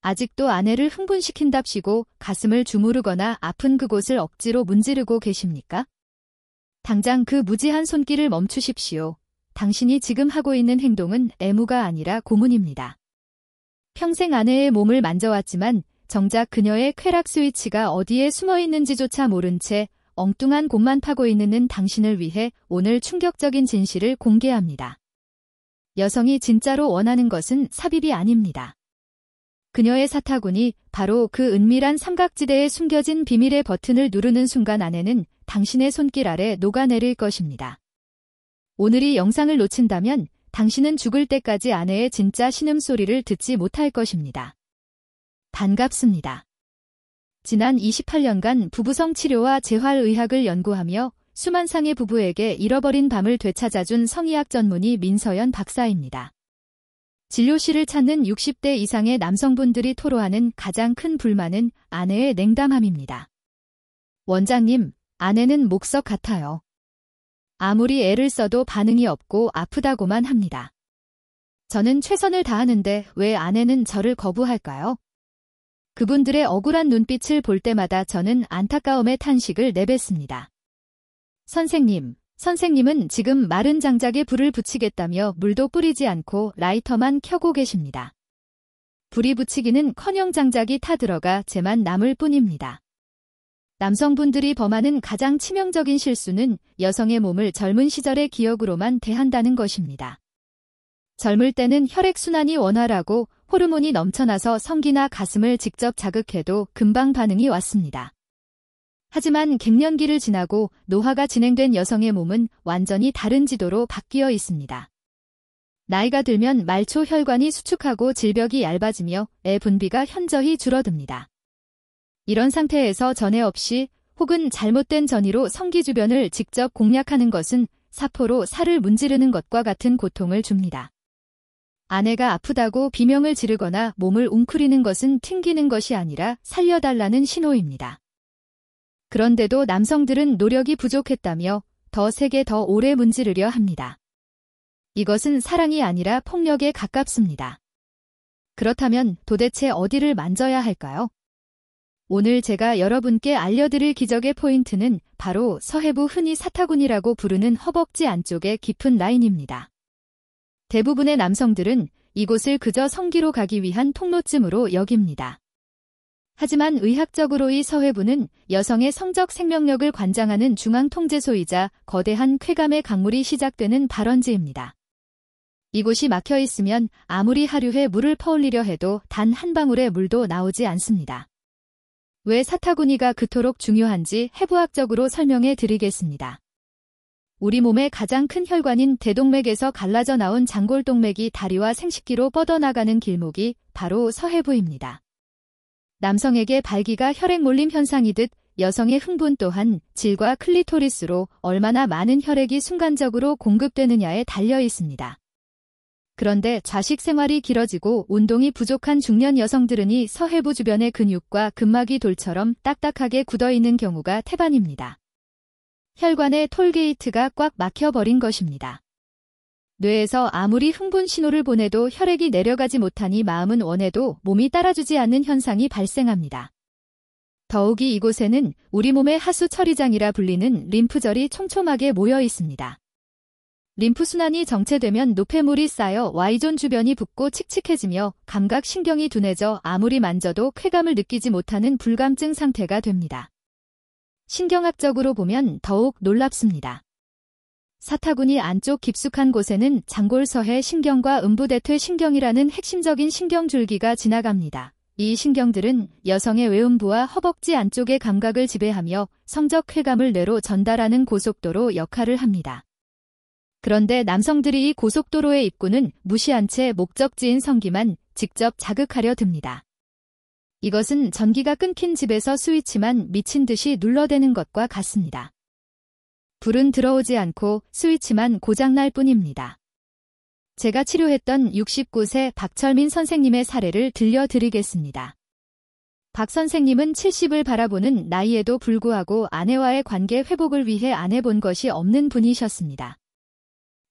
아직도 아내를 흥분시킨답시고 가슴을 주무르거나 아픈 그곳을 억지로 문지르고 계십니까? 당장 그 무지한 손길을 멈추십시오. 당신이 지금 하고 있는 행동은 애무가 아니라 고문입니다. 평생 아내의 몸을 만져왔지만 정작 그녀의 쾌락 스위치가 어디에 숨어 있는지조차 모른 채 엉뚱한 곳만 파고 있는 당신을 위해 오늘 충격적인 진실을 공개합니다. 여성이 진짜로 원하는 것은 삽입이 아닙니다. 그녀의 사타구니, 바로 그 은밀한 삼각지대에 숨겨진 비밀의 버튼을 누르는 순간 아내는 당신의 손길 아래 녹아내릴 것입니다. 오늘 이 영상을 놓친다면 당신은 죽을 때까지 아내의 진짜 신음소리를 듣지 못할 것입니다. 반갑습니다. 지난 28년간 부부성 치료와 재활의학을 연구하며 수만 상의 부부에게 잃어버린 밤을 되찾아준 성의학 전문의 민서연 박사입니다. 진료실을 찾는 60대 이상의 남성분들이 토로하는 가장 큰 불만은 아내의 냉담함입니다. 원장님, 아내는 목석 같아요. 아무리 애를 써도 반응이 없고 아프다고만 합니다. 저는 최선을 다하는데 왜 아내는 저를 거부할까요? 그분들의 억울한 눈빛을 볼 때마다 저는 안타까움의 탄식을 내뱉습니다. 선생님은 지금 마른 장작에 불을 붙이겠다며 물도 뿌리지 않고 라이터만 켜고 계십니다. 불이 붙이기는커녕 장작이 타들어가 재만 남을 뿐입니다. 남성분들이 범하는 가장 치명적인 실수는 여성의 몸을 젊은 시절의 기억으로만 대한다는 것입니다. 젊을 때는 혈액순환이 원활하고 호르몬이 넘쳐나서 성기나 가슴을 직접 자극해도 금방 반응이 왔습니다. 하지만 갱년기를 지나고 노화가 진행된 여성의 몸은 완전히 다른 지도로 바뀌어 있습니다. 나이가 들면 말초 혈관이 수축하고 질벽이 얇아지며 애 분비가 현저히 줄어듭니다. 이런 상태에서 전에 없이 혹은 잘못된 전이로 성기 주변을 직접 공략하는 것은 사포로 살을 문지르는 것과 같은 고통을 줍니다. 아내가 아프다고 비명을 지르거나 몸을 웅크리는 것은 튕기는 것이 아니라 살려달라는 신호입니다. 그런데도 남성들은 노력이 부족했다며 더 세게 더 오래 문지르려 합니다. 이것은 사랑이 아니라 폭력에 가깝습니다. 그렇다면 도대체 어디를 만져야 할까요? 오늘 제가 여러분께 알려드릴 기적의 포인트는 바로 서해부 흔히 사타구니라고 부르는 허벅지 안쪽의 깊은 라인입니다. 대부분의 남성들은 이곳을 그저 성기로 가기 위한 통로쯤으로 여깁니다. 하지만 의학적으로 이 서해부는 여성의 성적 생명력을 관장하는 중앙통제소이자 거대한 쾌감의 강물이 시작되는 발원지입니다. 이곳이 막혀 있으면 아무리 하류에 물을 퍼올리려 해도 단 한 방울의 물도 나오지 않습니다. 왜 사타구니가 그토록 중요한지 해부학적으로 설명해 드리겠습니다. 우리 몸의 가장 큰 혈관인 대동맥에서 갈라져 나온 장골동맥이 다리와 생식기로 뻗어나가는 길목이 바로 서해부입니다. 남성에게 발기가 혈액 몰림 현상이듯 여성의 흥분 또한 질과 클리토리스로 얼마나 많은 혈액이 순간적으로 공급되느냐에 달려 있습니다. 그런데 자식 생활이 길어지고 운동이 부족한 중년 여성들은 이 서해부 주변의 근육과 근막이 돌처럼 딱딱하게 굳어있는 경우가 태반입니다. 혈관의 톨게이트가 꽉 막혀버린 것입니다. 뇌에서 아무리 흥분 신호를 보내도 혈액이 내려가지 못하니 마음은 원해도 몸이 따라주지 않는 현상이 발생합니다. 더욱이 이곳에는 우리 몸의 하수 처리장이라 불리는 림프절이 촘촘하게 모여 있습니다. 림프순환이 정체되면 노폐물이 쌓여 Y존 주변이 붓고 칙칙해지며 감각신경이 둔해져 아무리 만져도 쾌감을 느끼지 못하는 불감증 상태가 됩니다. 신경학적으로 보면 더욱 놀랍습니다. 사타구니 안쪽 깊숙한 곳에는 장골서해 신경과 음부대퇴 신경이라는 핵심적인 신경줄기가 지나갑니다. 이 신경들은 여성의 외음부와 허벅지 안쪽의 감각을 지배하며 성적 쾌감을 뇌로 전달하는 고속도로 역할을 합니다. 그런데 남성들이 이 고속도로의 입구는 무시한 채 목적지인 성기만 직접 자극하려 듭니다. 이것은 전기가 끊긴 집에서 스위치만 미친 듯이 눌러대는 것과 같습니다. 불은 들어오지 않고 스위치만 고장날 뿐입니다. 제가 치료했던 69세 박철민 선생님의 사례를 들려드리겠습니다. 박 선생님은 70을 바라보는 나이에도 불구하고 아내와의 관계 회복을 위해 안 해본 것이 없는 분이셨습니다.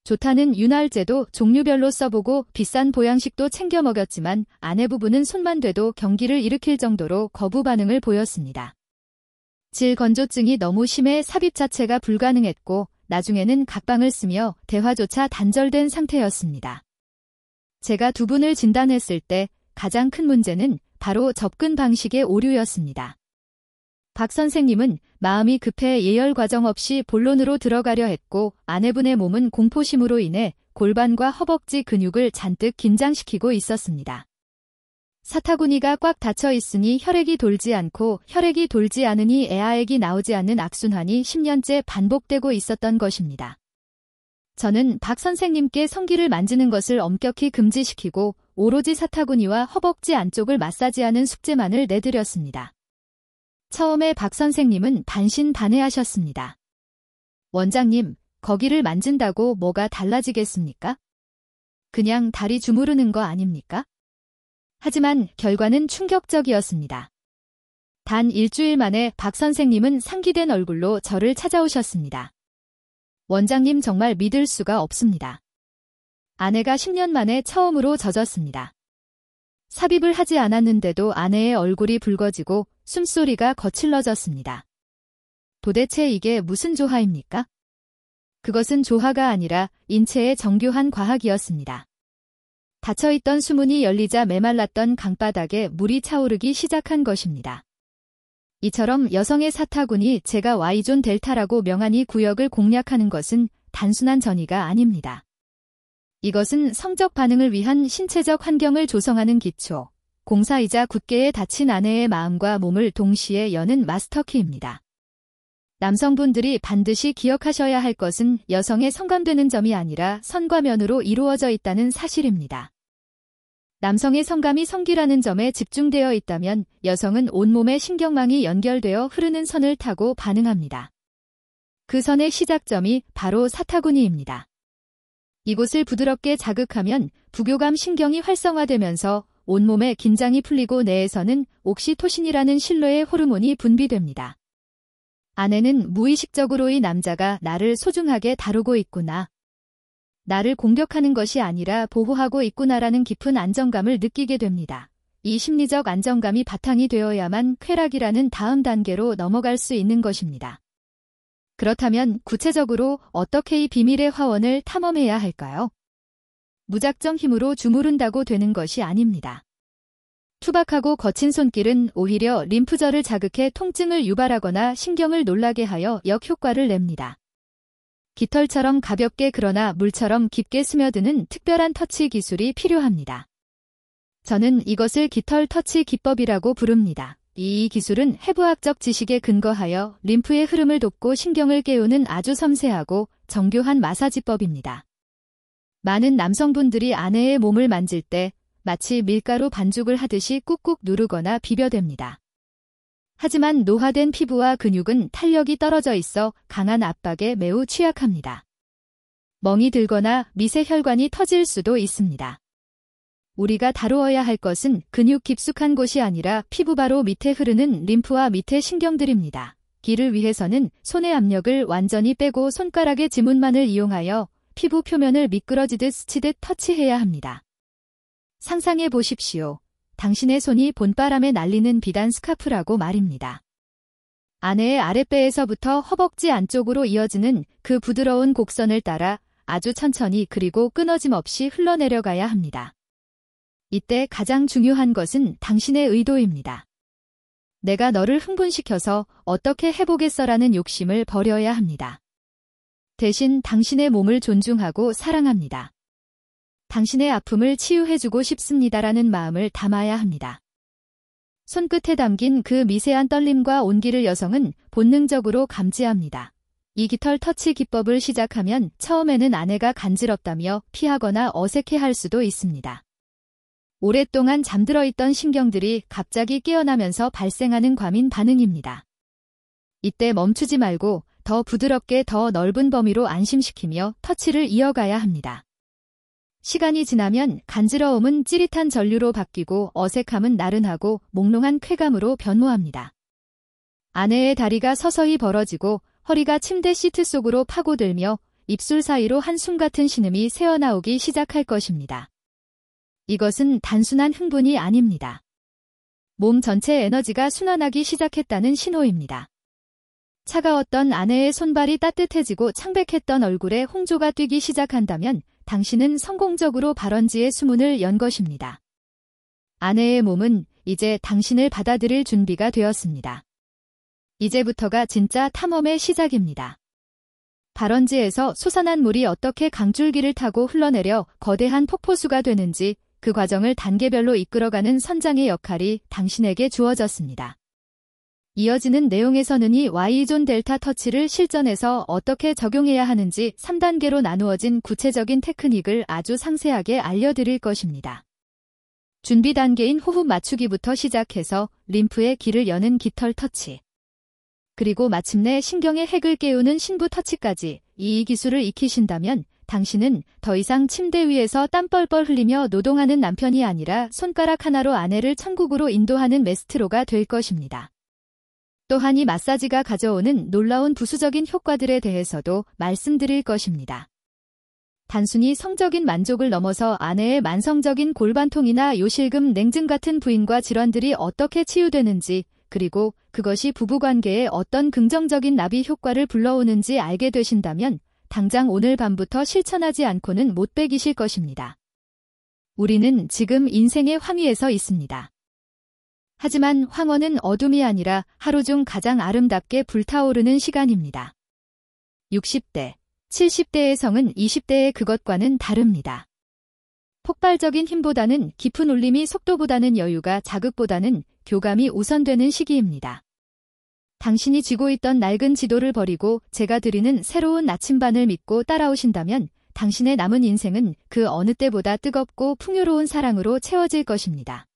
좋다는 윤활제도 종류별로 써보고 비싼 보양식도 챙겨 먹였지만 아내 부부는 손만 대도 경기를 일으킬 정도로 거부 반응을 보였습니다. 질 건조증이 너무 심해 삽입 자체가 불가능했고 나중에는 각방을 쓰며 대화조차 단절된 상태였습니다. 제가 두 분을 진단했을 때 가장 큰 문제는 바로 접근 방식의 오류였습니다. 박 선생님은 마음이 급해 예열 과정 없이 본론으로 들어가려 했고 아내분의 몸은 공포심으로 인해 골반과 허벅지 근육을 잔뜩 긴장시키고 있었습니다. 사타구니가 꽉 닫혀 있으니 혈액이 돌지 않고 혈액이 돌지 않으니 애아액이 나오지 않는 악순환이 10년째 반복되고 있었던 것입니다. 저는 박 선생님께 성기를 만지는 것을 엄격히 금지시키고 오로지 사타구니와 허벅지 안쪽을 마사지하는 숙제만을 내드렸습니다. 처음에 박 선생님은 반신반의하셨습니다. 원장님, 거기를 만진다고 뭐가 달라지겠습니까? 그냥 다리 주무르는 거 아닙니까? 하지만 결과는 충격적이었습니다. 단 일주일 만에 박 선생님은 상기된 얼굴로 저를 찾아오셨습니다. 원장님 정말 믿을 수가 없습니다. 아내가 10년 만에 처음으로 젖었습니다. 삽입을 하지 않았는데도 아내의 얼굴이 붉어지고 숨소리가 거칠러졌습니다. 도대체 이게 무슨 조화입니까? 그것은 조화가 아니라 인체의 정교한 과학이었습니다. 닫혀있던 수문이 열리자 메말랐던 강바닥에 물이 차오르기 시작한 것입니다. 이처럼 여성의 사타구니 제가 Y존 델타라고 명하니 구역을 공략하는 것은 단순한 전이가 아닙니다. 이것은 성적 반응을 위한 신체적 환경을 조성하는 기초, 공사이자 굳게 닫힌 아내의 마음과 몸을 동시에 여는 마스터키입니다. 남성분들이 반드시 기억하셔야 할 것은 여성의 성감되는 점이 아니라 선과 면으로 이루어져 있다는 사실입니다. 남성의 성감이 성기라는 점에 집중되어 있다면 여성은 온몸의 신경망이 연결되어 흐르는 선을 타고 반응합니다. 그 선의 시작점이 바로 사타구니입니다. 이곳을 부드럽게 자극하면 부교감 신경이 활성화되면서 온몸의 긴장이 풀리고 뇌에서는 옥시토신이라는 신뢰의 호르몬이 분비됩니다. 아내는 무의식적으로 이 남자가 나를 소중하게 다루고 있구나. 나를 공격하는 것이 아니라 보호하고 있구나라는 깊은 안정감을 느끼게 됩니다. 이 심리적 안정감이 바탕이 되어야만 쾌락이라는 다음 단계로 넘어갈 수 있는 것입니다. 그렇다면 구체적으로 어떻게 이 비밀의 화원을 탐험해야 할까요? 무작정 힘으로 주무른다고 되는 것이 아닙니다. 투박하고 거친 손길은 오히려 림프절을 자극해 통증을 유발하거나 신경을 놀라게 하여 역효과를 냅니다. 깃털처럼 가볍게 그러나 물처럼 깊게 스며드는 특별한 터치 기술이 필요합니다. 저는 이것을 깃털 터치 기법이라고 부릅니다. 이 기술은 해부학적 지식에 근거하여 림프의 흐름을 돕고 신경을 깨우는 아주 섬세하고 정교한 마사지법입니다. 많은 남성분들이 아내의 몸을 만질 때 마치 밀가루 반죽을 하듯이 꾹꾹 누르거나 비벼댑니다. 하지만 노화된 피부와 근육은 탄력이 떨어져 있어 강한 압박에 매우 취약합니다. 멍이 들거나 미세혈관이 터질 수도 있습니다. 우리가 다루어야 할 것은 근육 깊숙한 곳이 아니라 피부 바로 밑에 흐르는 림프와 밑의 신경들입니다. 이를 위해서는 손의 압력을 완전히 빼고 손가락의 지문만을 이용하여 피부 표면을 미끄러지듯 스치듯 터치해야 합니다. 상상해 보십시오. 당신의 손이 봄바람에 날리는 비단 스카프라고 말입니다. 아내의 아랫배에서부터 허벅지 안쪽으로 이어지는 그 부드러운 곡선을 따라 아주 천천히 그리고 끊어짐 없이 흘러내려가야 합니다. 이때 가장 중요한 것은 당신의 의도입니다. 내가 너를 흥분시켜서 어떻게 해보겠어라는 욕심을 버려야 합니다. 대신 당신의 몸을 존중하고 사랑합니다. 당신의 아픔을 치유해주고 싶습니다라는 마음을 담아야 합니다. 손끝에 담긴 그 미세한 떨림과 온기를 여성은 본능적으로 감지합니다. 이 깃털 터치 기법을 시작하면 처음에는 아내가 간지럽다며 피하거나 어색해할 수도 있습니다. 오랫동안 잠들어 있던 신경들이 갑자기 깨어나면서 발생하는 과민 반응입니다. 이때 멈추지 말고 더 부드럽게 더 넓은 범위로 안심시키며 터치를 이어가야 합니다. 시간이 지나면 간지러움은 찌릿한 전류로 바뀌고 어색함은 나른하고 몽롱한 쾌감으로 변모합니다. 아내의 다리가 서서히 벌어지고 허리가 침대 시트 속으로 파고들며 입술 사이로 한숨 같은 신음이 새어나오기 시작할 것입니다. 이것은 단순한 흥분이 아닙니다. 몸 전체 에너지가 순환하기 시작했다는 신호입니다. 차가웠던 아내의 손발이 따뜻해지고 창백했던 얼굴에 홍조가 뛰기 시작한다면 당신은 성공적으로 발원지의 수문을 연 것입니다. 아내의 몸은 이제 당신을 받아들일 준비가 되었습니다. 이제부터가 진짜 탐험의 시작입니다. 발원지에서 솟아난 물이 어떻게 강줄기를 타고 흘러내려 거대한 폭포수가 되는지 그 과정을 단계별로 이끌어가는 선장의 역할이 당신에게 주어졌습니다. 이어지는 내용에서는 이 Y존 델타 터치를 실전에서 어떻게 적용해야 하는지 3단계로 나누어진 구체적인 테크닉을 아주 상세하게 알려드릴 것입니다. 준비 단계인 호흡 맞추기부터 시작해서 림프의 길을 여는 깃털 터치. 그리고 마침내 신경의 핵을 깨우는 신부 터치까지 이 기술을 익히신다면 당신은 더 이상 침대 위에서 땀 뻘뻘 흘리며 노동하는 남편이 아니라 손가락 하나로 아내를 천국으로 인도하는 메스트로가 될 것입니다. 또한 이 마사지가 가져오는 놀라운 부수적인 효과들에 대해서도 말씀드릴 것입니다. 단순히 성적인 만족을 넘어서 아내의 만성적인 골반통이나 요실금 냉증 같은 부인과 질환들이 어떻게 치유되는지, 그리고 그것이 부부관계에 어떤 긍정적인 나비 효과를 불러오는지 알게 되신다면 당장 오늘 밤부터 실천하지 않고는 못 베기실 것입니다. 우리는 지금 인생의 황위에서 있습니다. 하지만 황혼은 어둠이 아니라 하루 중 가장 아름답게 불타오르는 시간입니다. 60대, 70대의 성은 20대의 그것과는 다릅니다. 폭발적인 힘보다는 깊은 울림이 속도보다는 여유가 자극보다는 교감이 우선되는 시기입니다. 당신이 쥐고 있던 낡은 지도를 버리고 제가 드리는 새로운 나침반을 믿고 따라오신다면 당신의 남은 인생은 그 어느 때보다 뜨겁고 풍요로운 사랑으로 채워질 것입니다.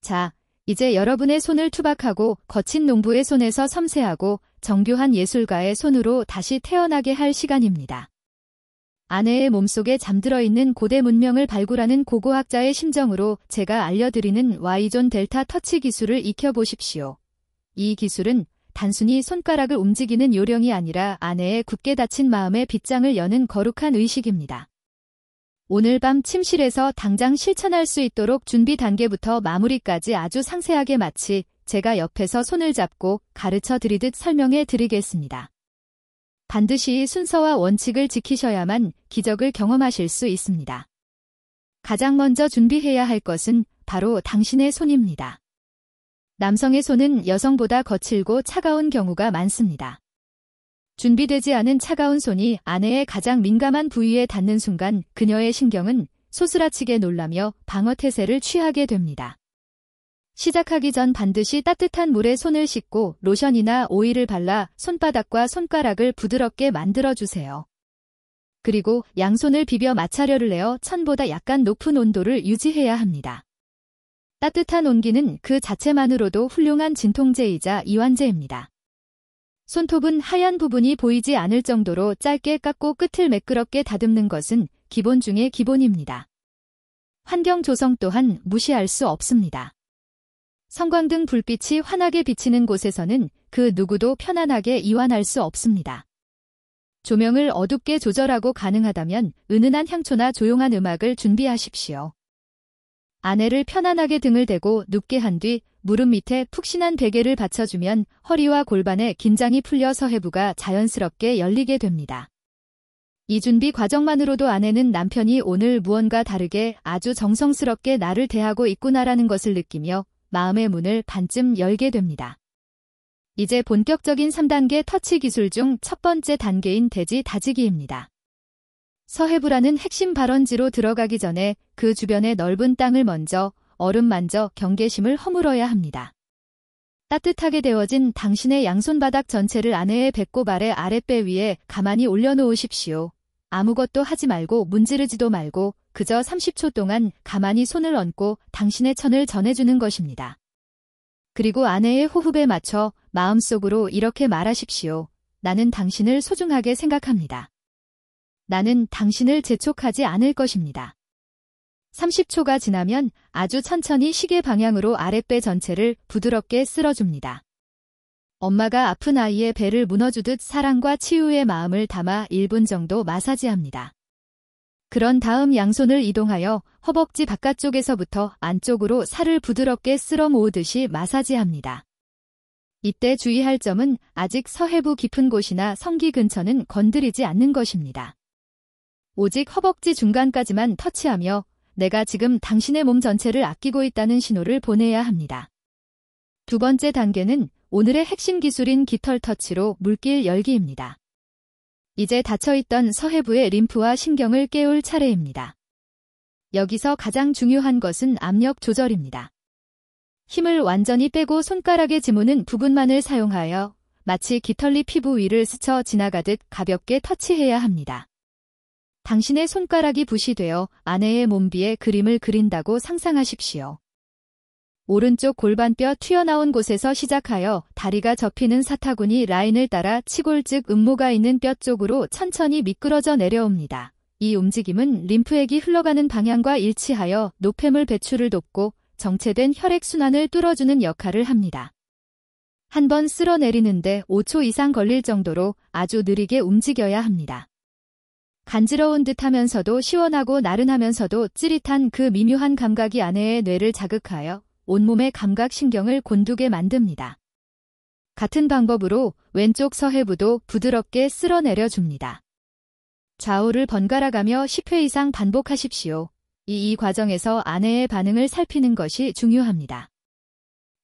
자, 이제 여러분의 손을 투박하고 거친 농부의 손에서 섬세하고 정교한 예술가의 손으로 다시 태어나게 할 시간입니다. 아내의 몸속에 잠들어 있는 고대 문명을 발굴하는 고고학자의 심정으로 제가 알려드리는 Y존 델타 터치 기술을 익혀보십시오. 이 기술은 단순히 손가락을 움직이는 요령이 아니라 아내의 굳게 닫힌 마음의 빗장을 여는 거룩한 의식입니다. 오늘 밤 침실에서 당장 실천할 수 있도록 준비 단계부터 마무리까지 아주 상세하게 마치 제가 옆에서 손을 잡고 가르쳐 드리듯 설명해 드리겠습니다. 반드시 순서와 원칙을 지키셔야만 기적을 경험하실 수 있습니다. 가장 먼저 준비해야 할 것은 바로 당신의 손입니다. 남성의 손은 여성보다 거칠고 차가운 경우가 많습니다. 준비되지 않은 차가운 손이 아내의 가장 민감한 부위에 닿는 순간 그녀의 신경은 소스라치게 놀라며 방어태세를 취하게 됩니다. 시작하기 전 반드시 따뜻한 물에 손을 씻고 로션이나 오일을 발라 손바닥과 손가락을 부드럽게 만들어주세요. 그리고 양손을 비벼 마찰열을 내어 천보다 약간 높은 온도를 유지해야 합니다. 따뜻한 온기는 그 자체만으로도 훌륭한 진통제이자 이완제입니다. 손톱은 하얀 부분이 보이지 않을 정도로 짧게 깎고 끝을 매끄럽게 다듬는 것은 기본 중의 기본입니다. 환경 조성 또한 무시할 수 없습니다. 성광등 불빛이 환하게 비치는 곳에서는 그 누구도 편안하게 이완할 수 없습니다. 조명을 어둡게 조절하고 가능하다면 은은한 향초나 조용한 음악을 준비하십시오. 아내를 편안하게 등을 대고 눕게 한 뒤 무릎 밑에 푹신한 베개를 받쳐주면 허리와 골반의 긴장이 풀려 서해부가 자연스럽게 열리게 됩니다. 이 준비 과정만으로도 아내는 남편이 오늘 무언가 다르게 아주 정성스럽게 나를 대하고 있구나라는 것을 느끼며 마음의 문을 반쯤 열게 됩니다. 이제 본격적인 3단계 터치 기술 중 첫 번째 단계인 대지 다지기입니다. 서해부라는 핵심 발원지로 들어가기 전에 그 주변의 넓은 땅을 먼저 어루만져 경계심을 허물어야 합니다. 따뜻하게 데워진 당신의 양손바닥 전체를 아내의 배꼽 아래 아랫배 위에 가만히 올려놓으십시오. 아무것도 하지 말고 문지르지도 말고 그저 30초 동안 가만히 손을 얹고 당신의 천을 전해주는 것입니다. 그리고 아내의 호흡에 맞춰 마음속으로 이렇게 말하십시오. 나는 당신을 소중하게 생각합니다. 나는 당신을 재촉하지 않을 것입니다. 30초가 지나면 아주 천천히 시계 방향으로 아랫배 전체를 부드럽게 쓸어줍니다. 엄마가 아픈 아이의 배를 무너주듯 사랑과 치유의 마음을 담아 1분 정도 마사지합니다. 그런 다음 양손을 이동하여 허벅지 바깥쪽에서부터 안쪽으로 살을 부드럽게 쓸어 모으듯이 마사지합니다. 이때 주의할 점은 아직 서해부 깊은 곳이나 성기 근처는 건드리지 않는 것입니다. 오직 허벅지 중간까지만 터치하며 내가 지금 당신의 몸 전체를 아끼고 있다는 신호를 보내야 합니다. 두 번째 단계는 오늘의 핵심 기술인 깃털 터치로 물길 열기입니다. 이제 닫혀있던 서해부의 림프와 신경을 깨울 차례입니다. 여기서 가장 중요한 것은 압력 조절입니다. 힘을 완전히 빼고 손가락의 지무는 부분만을 사용하여 마치 깃털리 피부 위를 스쳐 지나가듯 가볍게 터치해야 합니다. 당신의 손가락이 붓이 되어 아내의 몸비에 그림을 그린다고 상상하십시오. 오른쪽 골반뼈 튀어나온 곳에서 시작하여 다리가 접히는 사타구니 라인을 따라 치골 즉 음모가 있는 뼈 쪽으로 천천히 미끄러져 내려옵니다. 이 움직임은 림프액이 흘러가는 방향과 일치하여 노폐물 배출을 돕고 정체된 혈액순환을 뚫어주는 역할을 합니다. 한 번 쓸어내리는데 5초 이상 걸릴 정도로 아주 느리게 움직여야 합니다. 간지러운 듯하면서도 시원하고 나른하면서도 찌릿한 그 미묘한 감각이 아내의 뇌를 자극하여 온몸의 감각신경을 곤두게 만듭니다. 같은 방법으로 왼쪽 서해부도 부드럽게 쓸어내려줍니다. 좌우를 번갈아가며 10회 이상 반복하십시오. 이 과정에서 아내의 반응을 살피는 것이 중요합니다.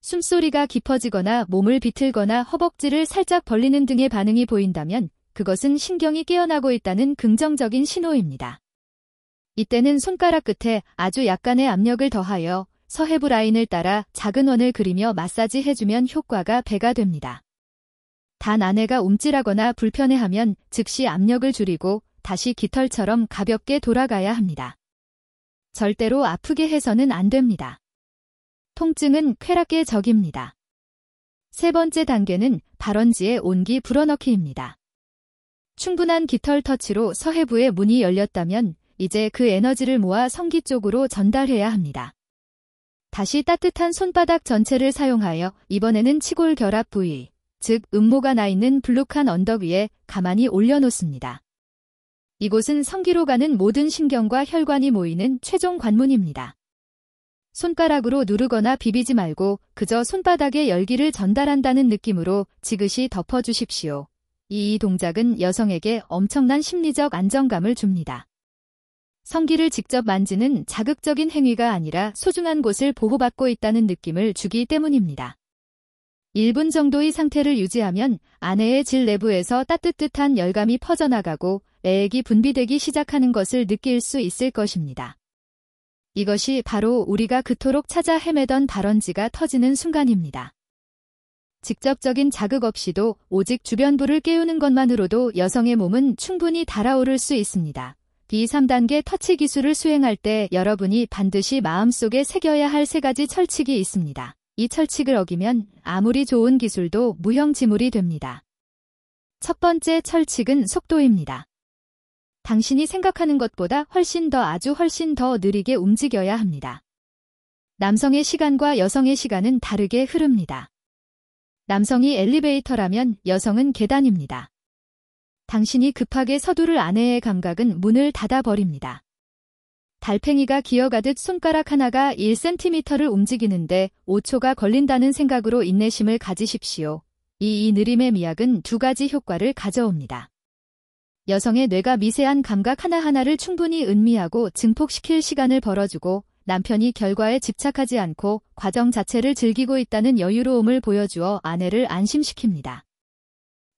숨소리가 깊어지거나 몸을 비틀거나 허벅지를 살짝 벌리는 등의 반응이 보인다면 그것은 신경이 깨어나고 있다는 긍정적인 신호입니다. 이때는 손가락 끝에 아주 약간의 압력을 더하여 서해부 라인을 따라 작은 원을 그리며 마사지 해주면 효과가 배가 됩니다. 단 아내가 움찔하거나 불편해하면 즉시 압력을 줄이고 다시 깃털처럼 가볍게 돌아가야 합니다. 절대로 아프게 해서는 안 됩니다. 통증은 쾌락의 적입니다. 세 번째 단계는 발원지에 온기 불어넣기입니다. 충분한 깃털 터치로 서해부의 문이 열렸다면 이제 그 에너지를 모아 성기 쪽으로 전달해야 합니다. 다시 따뜻한 손바닥 전체를 사용하여 이번에는 치골 결합 부위, 즉 음모가 나 있는 불룩한 언덕 위에 가만히 올려놓습니다. 이곳은 성기로 가는 모든 신경과 혈관이 모이는 최종 관문입니다. 손가락으로 누르거나 비비지 말고 그저 손바닥에 열기를 전달한다는 느낌으로 지그시 덮어주십시오. 이 동작은 여성에게 엄청난 심리적 안정감을 줍니다. 성기를 직접 만지는 자극적인 행위가 아니라 소중한 곳을 보호받고 있다는 느낌을 주기 때문입니다. 1분 정도의 상태를 유지하면 아내의 질 내부에서 따뜻한 열감이 퍼져나가고 애액이 분비되기 시작하는 것을 느낄 수 있을 것입니다. 이것이 바로 우리가 그토록 찾아 헤매던 발원지가 터지는 순간입니다. 직접적인 자극 없이도 오직 주변부를 깨우는 것만으로도 여성의 몸은 충분히 달아오를 수 있습니다. 이 3단계 터치 기술을 수행할 때 여러분이 반드시 마음속에 새겨야 할 3가지 철칙이 있습니다. 이 철칙을 어기면 아무리 좋은 기술도 무형지물이 됩니다. 첫 번째 철칙은 속도입니다. 당신이 생각하는 것보다 훨씬 더 느리게 움직여야 합니다. 남성의 시간과 여성의 시간은 다르게 흐릅니다. 남성이 엘리베이터라면 여성은 계단입니다. 당신이 급하게 서두를 아내의 감각은 문을 닫아버립니다. 달팽이가 기어가듯 손가락 하나가 1cm를 움직이는데 5초가 걸린다는 생각으로 인내심을 가지십시오. 이 느림의 미학은 2가지 효과를 가져옵니다. 여성의 뇌가 미세한 감각 하나하나를 충분히 음미하고 증폭시킬 시간을 벌어주고 남편이 결과에 집착하지 않고 과정 자체를 즐기고 있다는 여유로움을 보여주어 아내를 안심시킵니다.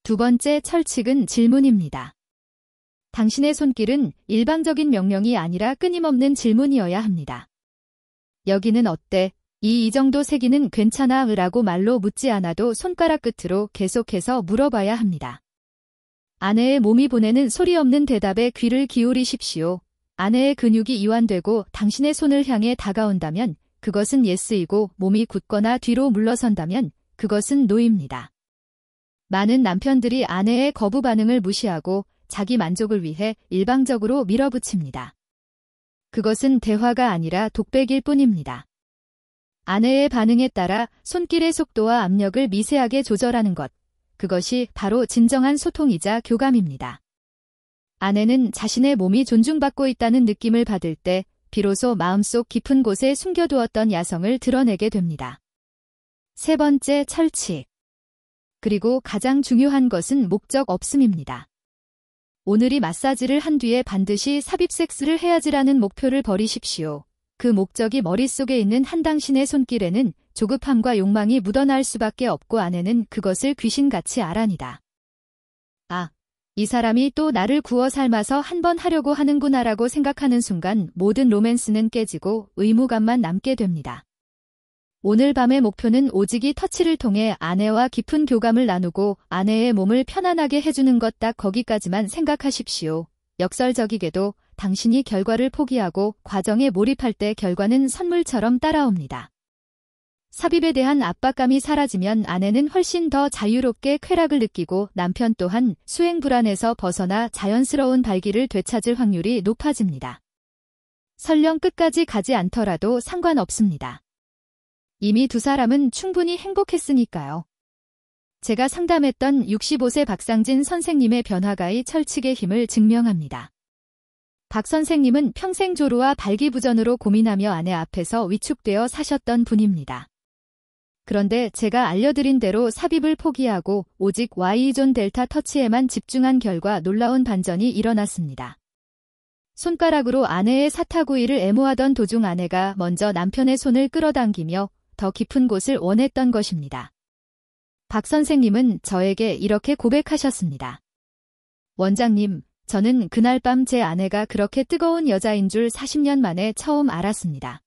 두 번째 철칙은 질문입니다. 당신의 손길은 일방적인 명령이 아니라 끊임없는 질문이어야 합니다. 여기는 어때? 이 정도 세기는 괜찮아? 라고 말로 묻지 않아도 손가락 끝으로 계속해서 물어봐야 합니다. 아내의 몸이 보내는 소리 없는 대답에 귀를 기울이십시오. 아내의 근육이 이완되고 당신의 손을 향해 다가온다면 그것은 예스이고 몸이 굳거나 뒤로 물러선다면 그것은 노입니다. 많은 남편들이 아내의 거부 반응을 무시하고 자기 만족을 위해 일방적으로 밀어붙입니다. 그것은 대화가 아니라 독백일 뿐입니다. 아내의 반응에 따라 손길의 속도와 압력을 미세하게 조절하는 것. 그것이 바로 진정한 소통이자 교감입니다. 아내는 자신의 몸이 존중받고 있다는 느낌을 받을 때 비로소 마음속 깊은 곳에 숨겨두었던 야성을 드러내게 됩니다. 세 번째, 철칙. 그리고 가장 중요한 것은 목적 없음입니다. 오늘이 마사지를 한 뒤에 반드시 삽입 섹스를 해야지라는 목표를 버리십시오. 그 목적이 머릿속에 있는 한 당신의 손길에는 조급함과 욕망이 묻어날 수밖에 없고 아내는 그것을 귀신같이 알아니다. 아, 이 사람이 또 나를 구워 삶아서 한 번 하려고 하는구나라고 생각하는 순간 모든 로맨스는 깨지고 의무감만 남게 됩니다. 오늘 밤의 목표는 오직 이 터치를 통해 아내와 깊은 교감을 나누고 아내의 몸을 편안하게 해주는 것, 딱 거기까지만 생각하십시오. 역설적이게도 당신이 결과를 포기하고 과정에 몰입할 때 결과는 선물처럼 따라옵니다. 삽입에 대한 압박감이 사라지면 아내는 훨씬 더 자유롭게 쾌락을 느끼고 남편 또한 수행 불안에서 벗어나 자연스러운 발기를 되찾을 확률이 높아집니다. 설령 끝까지 가지 않더라도 상관없습니다. 이미 두 사람은 충분히 행복했으니까요. 제가 상담했던 65세 박상진 선생님의 변화가 이 철칙의 힘을 증명합니다. 박 선생님은 평생 조루와 발기부전으로 고민하며 아내 앞에서 위축되어 사셨던 분입니다. 그런데 제가 알려드린 대로 삽입을 포기하고 오직 Y존 델타 터치에만 집중한 결과 놀라운 반전이 일어났습니다. 손가락으로 아내의 사타구이를 애모하던 도중 아내가 먼저 남편의 손을 끌어당기며 더 깊은 곳을 원했던 것입니다. 박 선생님은 저에게 이렇게 고백하셨습니다. 원장님, 저는 그날 밤 제 아내가 그렇게 뜨거운 여자인 줄 40년 만에 처음 알았습니다.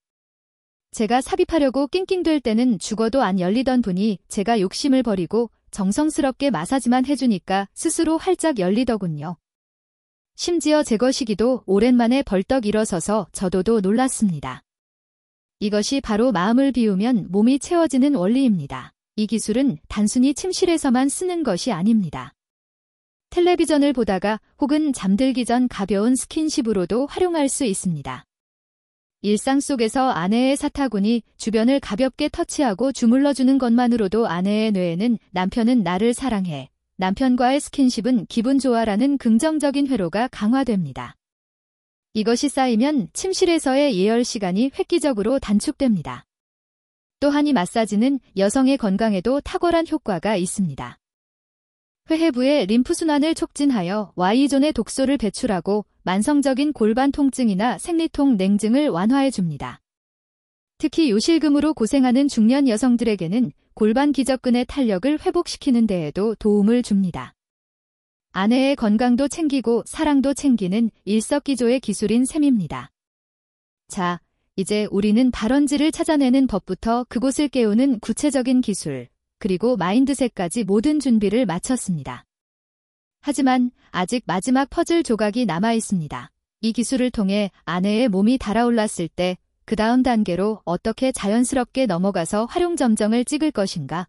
제가 삽입하려고 낑낑댈 때는 죽어도 안 열리던 분이 제가 욕심을 버리고 정성스럽게 마사지만 해주니까 스스로 활짝 열리더군요. 심지어 제 것이기도 오랜만에 벌떡 일어서서 저도 놀랐습니다. 이것이 바로 마음을 비우면 몸이 채워지는 원리입니다. 이 기술은 단순히 침실에서만 쓰는 것이 아닙니다. 텔레비전을 보다가 혹은 잠들기 전 가벼운 스킨십으로도 활용할 수 있습니다. 일상 속에서 아내의 사타구니 주변을 가볍게 터치하고 주물러주는 것만으로도 아내의 뇌에는 남편은 나를 사랑해, 남편과의 스킨십은 기분 좋아라는 긍정적인 회로가 강화됩니다. 이것이 쌓이면 침실에서의 예열 시간이 획기적으로 단축됩니다. 또한 이 마사지는 여성의 건강에도 탁월한 효과가 있습니다. 회해부의 림프순환을 촉진하여 Y존의 독소를 배출하고 만성적인 골반 통증이나 생리통, 냉증을 완화해줍니다. 특히 요실금으로 고생하는 중년 여성들에게는 골반 기저근의 탄력을 회복시키는 데에도 도움을 줍니다. 아내의 건강도 챙기고 사랑도 챙기는 일석이조의 기술인 셈입니다. 자, 이제 우리는 발원지를 찾아내는 법부터 그곳을 깨우는 구체적인 기술, 그리고 마인드셋까지 모든 준비를 마쳤습니다. 하지만 아직 마지막 퍼즐 조각이 남아 있습니다. 이 기술을 통해 아내의 몸이 달아올랐을 때 그 다음 단계로 어떻게 자연스럽게 넘어가서 활용점정을 찍을 것인가?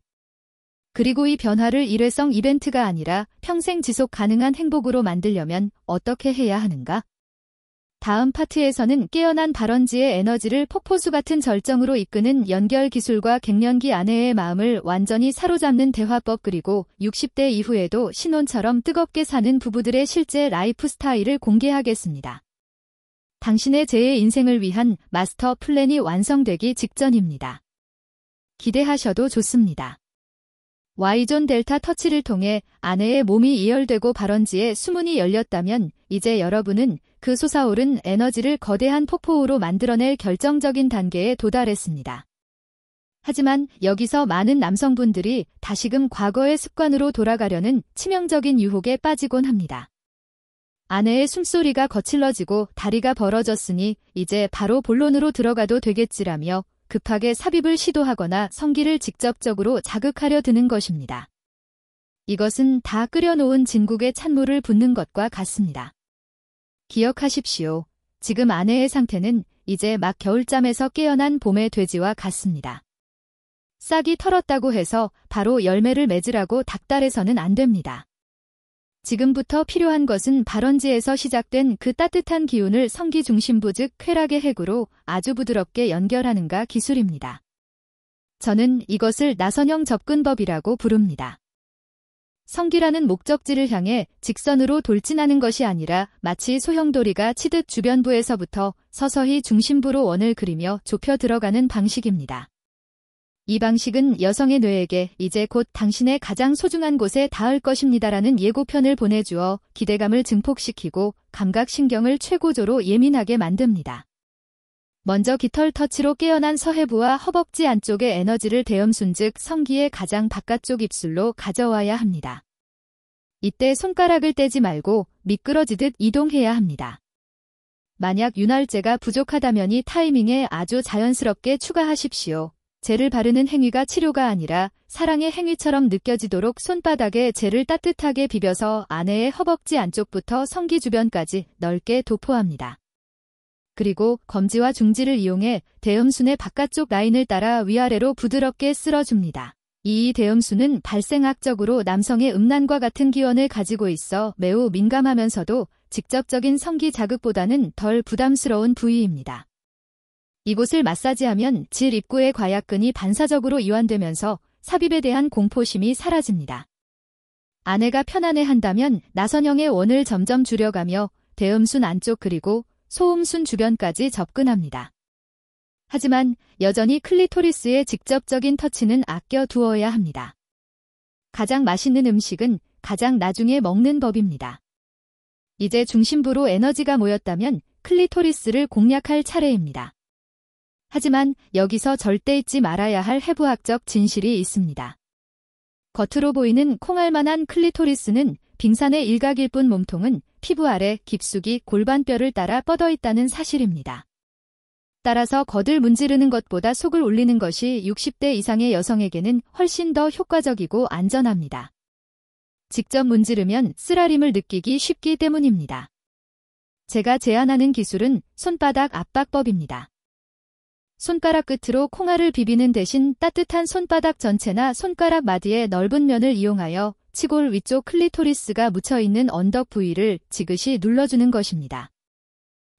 그리고 이 변화를 일회성 이벤트가 아니라 평생 지속 가능한 행복으로 만들려면 어떻게 해야 하는가? 다음 파트에서는 깨어난 발원지의 에너지를 폭포수 같은 절정으로 이끄는 연결 기술과 갱년기 아내의 마음을 완전히 사로잡는 대화법, 그리고 60대 이후에도 신혼처럼 뜨겁게 사는 부부들의 실제 라이프 스타일을 공개하겠습니다. 당신의 제2의 인생을 위한 마스터 플랜이 완성되기 직전입니다. 기대하셔도 좋습니다. Y존 델타 터치를 통해 아내의 몸이 이열되고 발원지에 수문이 열렸다면 이제 여러분은 그 솟아오른 에너지를 거대한 폭포우로 만들어낼 결정적인 단계에 도달했습니다. 하지만 여기서 많은 남성분들이 다시금 과거의 습관으로 돌아가려는 치명적인 유혹에 빠지곤 합니다. 아내의 숨소리가 거칠러지고 다리가 벌어졌으니 이제 바로 본론으로 들어가도 되겠지라며 급하게 삽입을 시도하거나 성기를 직접적으로 자극하려 드는 것입니다. 이것은 다 끓여놓은 진국에 찬물을 붓는 것과 같습니다. 기억하십시오. 지금 아내의 상태는 이제 막 겨울잠에서 깨어난 봄의 돼지와 같습니다. 싹이 털었다고 해서 바로 열매를 맺으라고 닥달해서는 안 됩니다. 지금부터 필요한 것은 발원지에서 시작된 그 따뜻한 기운을 성기 중심부 즉 쾌락의 핵으로 아주 부드럽게 연결하는가 기술입니다. 저는 이것을 나선형 접근법이라고 부릅니다. 성기라는 목적지를 향해 직선으로 돌진하는 것이 아니라 마치 소형도리가 치듯 주변부에서부터 서서히 중심부로 원을 그리며 좁혀 들어가는 방식입니다. 이 방식은 여성의 뇌에게 이제 곧 당신의 가장 소중한 곳에 닿을 것입니다라는 예고편을 보내주어 기대감을 증폭시키고 감각신경을 최고조로 예민하게 만듭니다. 먼저 깃털 터치로 깨어난 서해부와 허벅지 안쪽의 에너지를 대염순 즉 성기의 가장 바깥쪽 입술로 가져와야 합니다. 이때 손가락을 떼지 말고 미끄러지듯 이동해야 합니다. 만약 윤활제가 부족하다면 이 타이밍에 아주 자연스럽게 추가하십시오. 젤을 바르는 행위가 치료가 아니라 사랑의 행위처럼 느껴지도록 손바닥에 젤을 따뜻하게 비벼서 아내의 허벅지 안쪽부터 성기 주변까지 넓게 도포합니다. 그리고 검지와 중지를 이용해 대음순의 바깥쪽 라인을 따라 위아래로 부드럽게 쓸어줍니다. 이 대음순은 발생학적으로 남성의 음란과 같은 기원을 가지고 있어 매우 민감하면서도 직접적인 성기 자극보다는 덜 부담스러운 부위입니다. 이곳을 마사지하면 질 입구의 과약근이 반사적으로 이완되면서 삽입에 대한 공포심이 사라집니다. 아내가 편안해한다면 나선형의 원을 점점 줄여가며 대음순 안쪽 그리고 소음순 주변까지 접근합니다. 하지만 여전히 클리토리스의 직접적인 터치는 아껴두어야 합니다. 가장 맛있는 음식은 가장 나중에 먹는 법입니다. 이제 중심부로 에너지가 모였다면 클리토리스를 공략할 차례입니다. 하지만 여기서 절대 잊지 말아야 할 해부학적 진실이 있습니다. 겉으로 보이는 콩알만한 클리토리스는 빙산의 일각일 뿐 몸통은 피부 아래 깊숙이 골반뼈를 따라 뻗어 있다는 사실입니다. 따라서 겉을 문지르는 것보다 속을 올리는 것이 60대 이상의 여성에게는 훨씬 더 효과적이고 안전합니다. 직접 문지르면 쓰라림을 느끼기 쉽기 때문입니다. 제가 제안하는 기술은 손바닥 압박법입니다. 손가락 끝으로 콩알을 비비는 대신 따뜻한 손바닥 전체나 손가락 마디의 넓은 면을 이용하여 치골 위쪽 클리토리스가 묻혀있는 언덕 부위를 지그시 눌러주는 것입니다.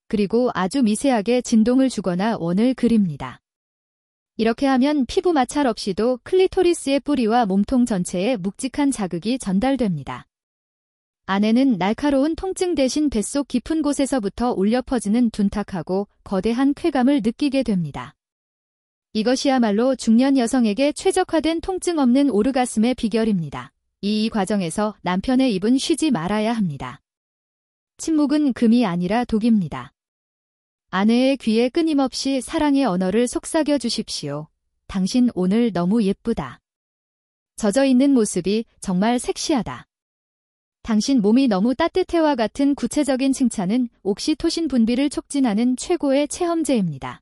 그리고 아주 미세하게 진동을 주거나 원을 그립니다. 이렇게 하면 피부 마찰 없이도 클리토리스의 뿌리와 몸통 전체에 묵직한 자극이 전달됩니다. 아내는 날카로운 통증 대신 뱃속 깊은 곳에서부터 울려 퍼지는 둔탁하고 거대한 쾌감을 느끼게 됩니다. 이것이야말로 중년 여성에게 최적화된 통증 없는 오르가슴의 비결입니다. 이 과정에서 남편의 입은 쉬지 말아야 합니다. 침묵은 금이 아니라 독입니다. 아내의 귀에 끊임없이 사랑의 언어를 속삭여 주십시오. 당신 오늘 너무 예쁘다. 젖어있는 모습이 정말 섹시하다. 당신 몸이 너무 따뜻해와 같은 구체적인 칭찬은 옥시토신 분비를 촉진하는 최고의 체험제입니다.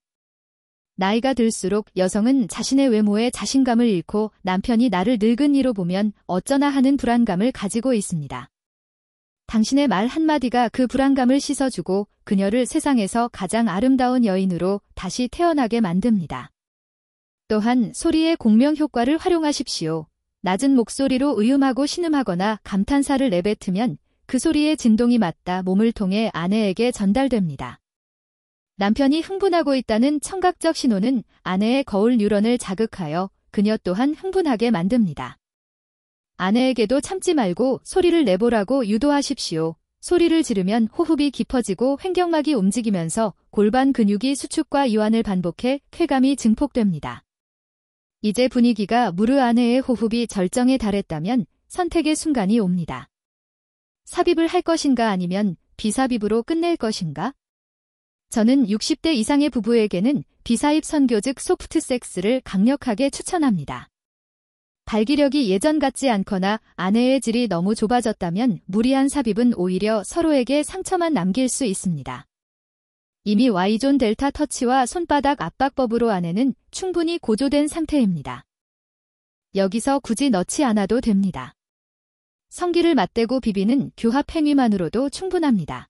나이가 들수록 여성은 자신의 외모에 자신감을 잃고 남편이 나를 늙은 이로 보면 어쩌나 하는 불안감을 가지고 있습니다. 당신의 말 한마디가 그 불안감을 씻어주고 그녀를 세상에서 가장 아름다운 여인으로 다시 태어나게 만듭니다. 또한 소리의 공명 효과를 활용하십시오. 낮은 목소리로 의음하고 신음하거나 감탄사를 내뱉으면 그 소리의 진동이 맞다 몸을 통해 아내에게 전달됩니다. 남편이 흥분하고 있다는 청각적 신호는 아내의 거울 뉴런을 자극하여 그녀 또한 흥분하게 만듭니다. 아내에게도 참지 말고 소리를 내보라고 유도하십시오. 소리를 지르면 호흡이 깊어지고 횡격막이 움직이면서 골반 근육이 수축과 이완을 반복해 쾌감이 증폭됩니다. 이제 분위기가 무르 아내의 호흡이 절정에 달했다면 선택의 순간이 옵니다. 삽입을 할 것인가 아니면 비삽입으로 끝낼 것인가? 저는 60대 이상의 부부에게는 비사입 선교 즉 소프트 섹스를 강력하게 추천합니다. 발기력이 예전 같지 않거나 아내의 질이 너무 좁아졌다면 무리한 삽입은 오히려 서로에게 상처만 남길 수 있습니다. 이미 Y존 델타 터치와 손바닥 압박법으로 아내는 충분히 고조된 상태입니다. 여기서 굳이 넣지 않아도 됩니다. 성기를 맞대고 비비는 교합 행위만으로도 충분합니다.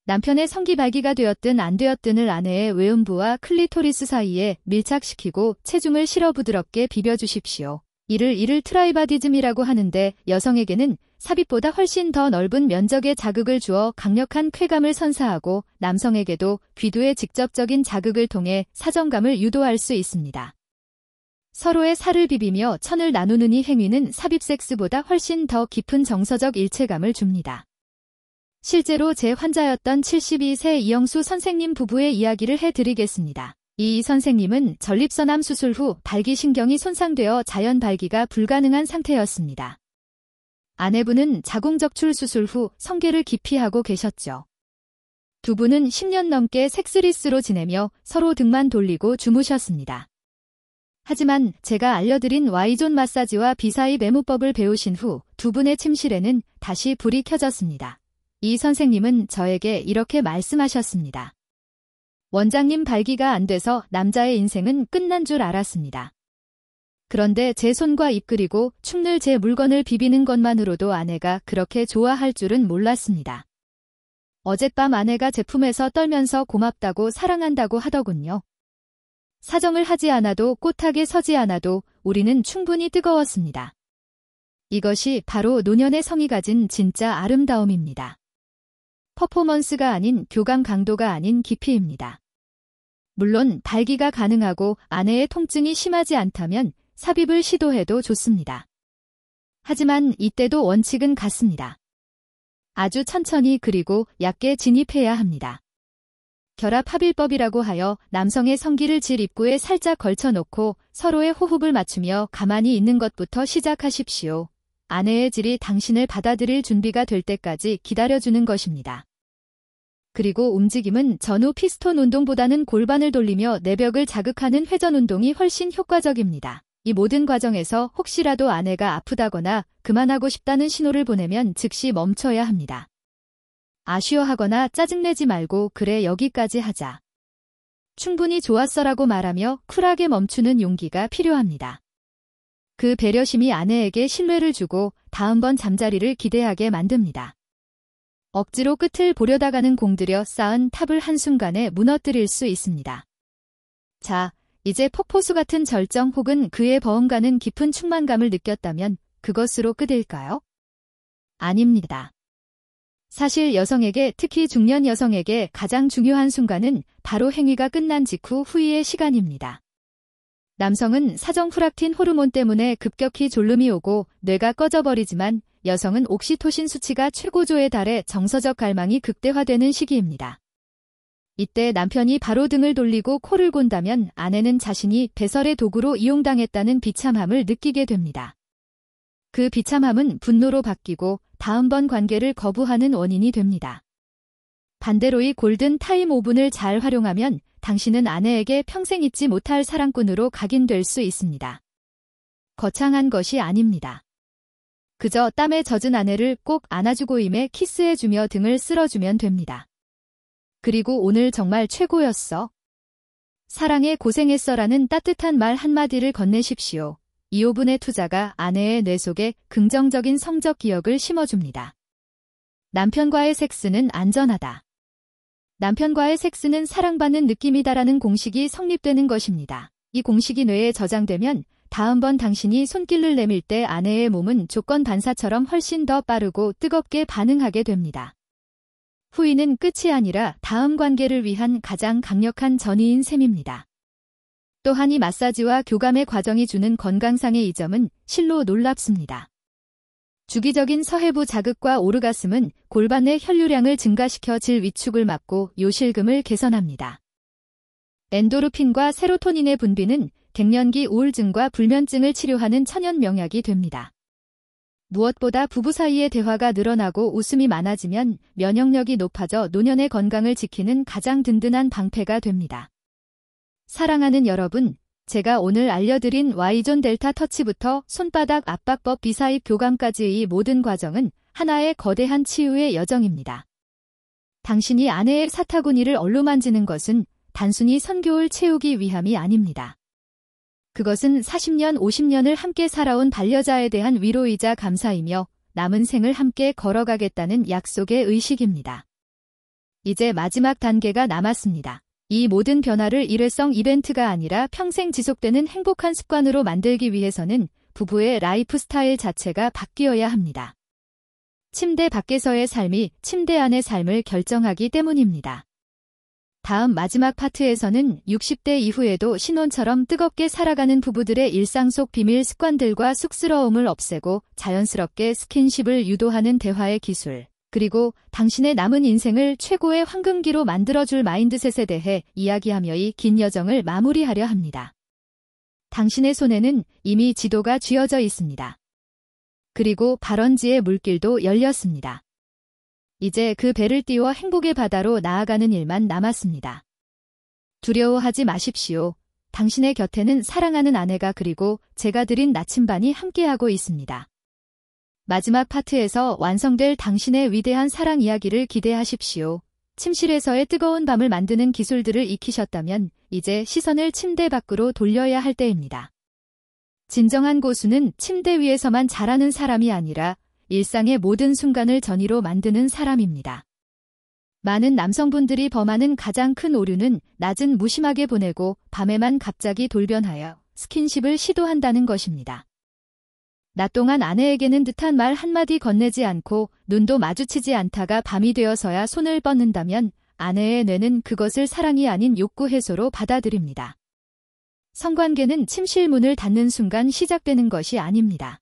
남편의 성기 발기가 되었든 안 되었든을 아내의 외음부와 클리토리스 사이에 밀착시키고 체중을 실어 부드럽게 비벼주십시오. 이를 트라이바디즘이라고 하는데 여성에게는 삽입보다 훨씬 더 넓은 면적의 자극을 주어 강력한 쾌감을 선사하고 남성에게도 귀두의 직접적인 자극을 통해 사정감을 유도할 수 있습니다. 서로의 살을 비비며 천을 나누는 이 행위는 삽입 섹스보다 훨씬 더 깊은 정서적 일체감을 줍니다. 실제로 제 환자였던 72세 이영수 선생님 부부의 이야기를 해드리겠습니다. 이 선생님은 전립선암 수술 후 발기신경이 손상되어 자연 발기가 불가능한 상태였습니다. 아내분은 자궁적출 수술 후 성계를 기피하고 계셨죠. 두 분은 10년 넘게 섹스리스로 지내며 서로 등만 돌리고 주무셨습니다. 하지만 제가 알려드린 Y존 마사지와 비사입 애무법을 배우신 후 두 분의 침실에는 다시 불이 켜졌습니다. 이 선생님은 저에게 이렇게 말씀하셨습니다. 원장님 발기가 안 돼서 남자의 인생은 끝난 줄 알았습니다. 그런데 제 손과 입 그리고 축늘 제 물건을 비비는 것만으로도 아내가 그렇게 좋아할 줄은 몰랐습니다. 어젯밤 아내가 제품에서 떨면서 고맙다고 사랑한다고 하더군요. 사정을 하지 않아도 꽃하게 서지 않아도 우리는 충분히 뜨거웠습니다. 이것이 바로 노년의 성이 가진 진짜 아름다움입니다. 퍼포먼스가 아닌 교감 강도가 아닌 깊이입니다. 물론 발기가 가능하고 아내의 통증이 심하지 않다면 삽입을 시도해도 좋습니다. 하지만 이때도 원칙은 같습니다. 아주 천천히 그리고 얕게 진입해야 합니다. 결합합일법이라고 하여 남성의 성기를 질 입구에 살짝 걸쳐놓고 서로의 호흡을 맞추며 가만히 있는 것부터 시작하십시오. 아내의 질이 당신을 받아들일 준비가 될 때까지 기다려주는 것입니다. 그리고 움직임은 전후 피스톤 운동보다는 골반을 돌리며 내벽을 자극하는 회전 운동이 훨씬 효과적입니다. 이 모든 과정에서 혹시라도 아내가 아프다거나 그만하고 싶다는 신호를 보내면 즉시 멈춰야 합니다. 아쉬워하거나 짜증내지 말고 그래 여기까지 하자. 충분히 좋았어라고 말하며 쿨하게 멈추는 용기가 필요합니다. 그 배려심이 아내에게 신뢰를 주고 다음번 잠자리를 기대하게 만듭니다. 억지로 끝을 보려다가는 공들여 쌓은 탑을 한순간에 무너뜨릴 수 있습니다. 자, 이제 폭포수 같은 절정 혹은 그의 버금가는 깊은 충만감을 느꼈다면 그것으로 끝일까요? 아닙니다. 사실 여성에게, 특히 중년 여성에게 가장 중요한 순간은 바로 행위가 끝난 직후 후의 시간입니다. 남성은 사정 프락틴 호르몬 때문에 급격히 졸음이 오고 뇌가 꺼져버리지만 여성은 옥시토신 수치가 최고조에 달해 정서적 갈망이 극대화되는 시기입니다. 이때 남편이 바로 등을 돌리고 코를 곤다면 아내는 자신이 배설의 도구로 이용당했다는 비참함을 느끼게 됩니다. 그 비참함은 분노로 바뀌고 다음번 관계를 거부하는 원인이 됩니다. 반대로 이 골든 타임 5분을 잘 활용하면 당신은 아내에게 평생 잊지 못할 사랑꾼으로 각인될 수 있습니다. 거창한 것이 아닙니다. 그저 땀에 젖은 아내를 꼭 안아주고 임에 키스해주며 등을 쓸어주면 됩니다. 그리고 오늘 정말 최고였어. 사랑에 고생했어라는 따뜻한 말 한마디를 건네십시오. 이 5분의 투자가 아내의 뇌 속에 긍정적인 성적 기억을 심어줍니다. 남편과의 섹스는 안전하다. 남편과의 섹스는 사랑받는 느낌이다라는 공식이 성립되는 것입니다. 이 공식이 뇌에 저장되면 다음번 당신이 손길을 내밀 때 아내의 몸은 조건 반사처럼 훨씬 더 빠르고 뜨겁게 반응하게 됩니다. 후위는 끝이 아니라 다음 관계를 위한 가장 강력한 전이인 셈입니다. 또한 이 마사지와 교감의 과정이 주는 건강상의 이점은 실로 놀랍습니다. 주기적인 서해부 자극과 오르가슴은 골반 내 혈류량을 증가시켜 질 위축을 막고 요실금을 개선합니다. 엔도르핀과 세로토닌의 분비는 갱년기 우울증과 불면증을 치료하는 천연 명약이 됩니다. 무엇보다 부부 사이의 대화가 늘어나고 웃음이 많아지면 면역력이 높아져 노년의 건강을 지키는 가장 든든한 방패가 됩니다. 사랑하는 여러분, 제가 오늘 알려드린 Y존 델타 터치부터 손바닥 압박법 비사입 교감까지의 모든 과정은 하나의 거대한 치유의 여정입니다. 당신이 아내의 사타구니를 얼루만지는 것은 단순히 선교를 채우기 위함이 아닙니다. 그것은 40년, 50년을 함께 살아온 반려자에 대한 위로이자 감사이며 남은 생을 함께 걸어가겠다는 약속의 의식입니다. 이제 마지막 단계가 남았습니다. 이 모든 변화를 일회성 이벤트가 아니라 평생 지속되는 행복한 습관으로 만들기 위해서는 부부의 라이프 스타일 자체가 바뀌어야 합니다. 침대 밖에서의 삶이 침대 안의 삶을 결정하기 때문입니다. 다음 마지막 파트에서는 60대 이후에도 신혼처럼 뜨겁게 살아가는 부부들의 일상 속 비밀 습관들과 쑥스러움을 없애고 자연스럽게 스킨십을 유도하는 대화의 기술, 그리고 당신의 남은 인생을 최고의 황금기로 만들어줄 마인드셋에 대해 이야기하며 이 긴 여정을 마무리하려 합니다. 당신의 손에는 이미 지도가 쥐어져 있습니다. 그리고 발원지의 물길도 열렸습니다. 이제 그 배를 띄워 행복의 바다로 나아가는 일만 남았습니다. 두려워하지 마십시오. 당신의 곁에는 사랑하는 아내가 그리고 제가 드린 나침반이 함께하고 있습니다. 마지막 파트에서 완성될 당신의 위대한 사랑 이야기를 기대하십시오. 침실에서의 뜨거운 밤을 만드는 기술들을 익히셨다면 이제 시선을 침대 밖으로 돌려야 할 때입니다. 진정한 고수는 침대 위에서만 잘하는 사람이 아니라 일상의 모든 순간을 전의로 만드는 사람입니다. 많은 남성분들이 범하는 가장 큰 오류는 낮은 무심하게 보내고 밤에만 갑자기 돌변하여 스킨십을 시도한다는 것입니다. 낮 동안 아내에게는 듯한 말 한마디 건네지 않고 눈도 마주치지 않다가 밤이 되어서야 손을 뻗는다면 아내의 뇌는 그것을 사랑이 아닌 욕구 해소로 받아들입니다. 성관계는 침실 문을 닫는 순간 시작되는 것이 아닙니다.